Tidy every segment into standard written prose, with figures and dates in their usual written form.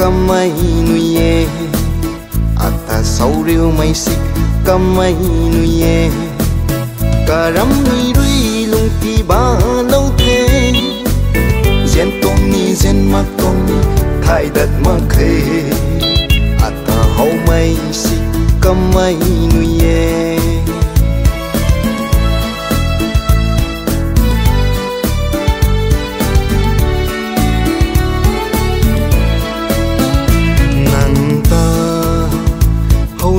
kamay nuye ata sauriu mai sik kamay nuye karam nui rui lung ti ba lâu thế gen tong ni gen mak tong ni thai dat ma khe ata hau mai sik kamay nuye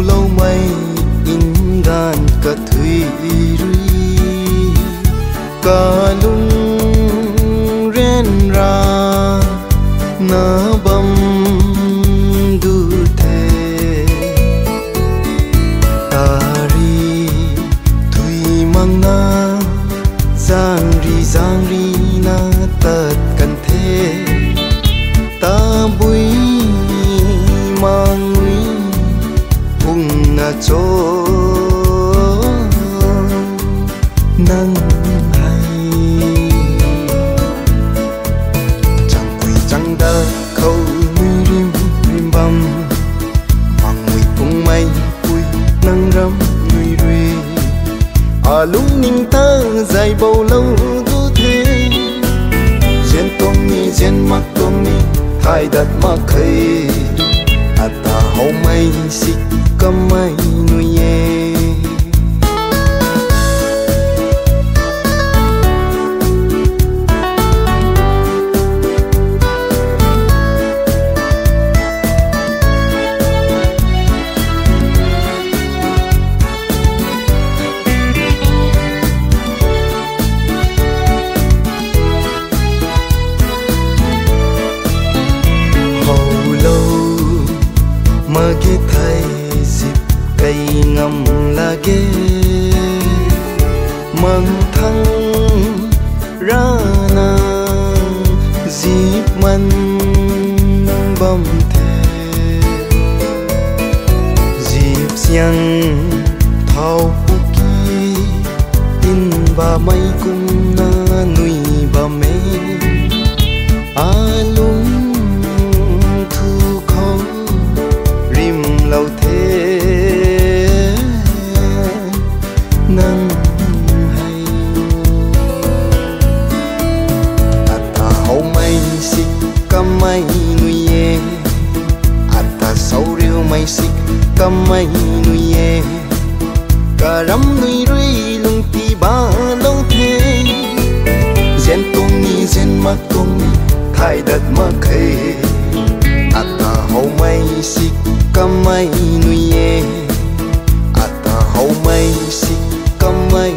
lâu mây in gan cả thủy rui cả lung ren ra na bầm du thế tari thủy mang na giang ri na tất cần thế ta bui mang cho nắng hay chẳng quỳ chẳng đa khâu nuôi rim băm mang mùi cùng mây cùi nắng râm nuôi ruy lung ninh ta dài bầu lâu tu thế gen tông ni gen mắt tông ni thay đặt mắt khay ata hậu mây xích kamay nuye hầu lâu mà ghé thay cây ngầm là ghê mang thăng ra na dịp man bom thề dịp xiang thao buki tin ba mây cung na nuôi ba mê lung thu khó rim lâu thế nắng hay ata hậu mây xích kamay nuye ata sauriu mai xích kamay nuye karam nui rui lung ti ba lâu thế gen tong ni gen mak tong ni thai dat ma khe ata hậu mây xích kamay nuye ata hậu mây xích kamay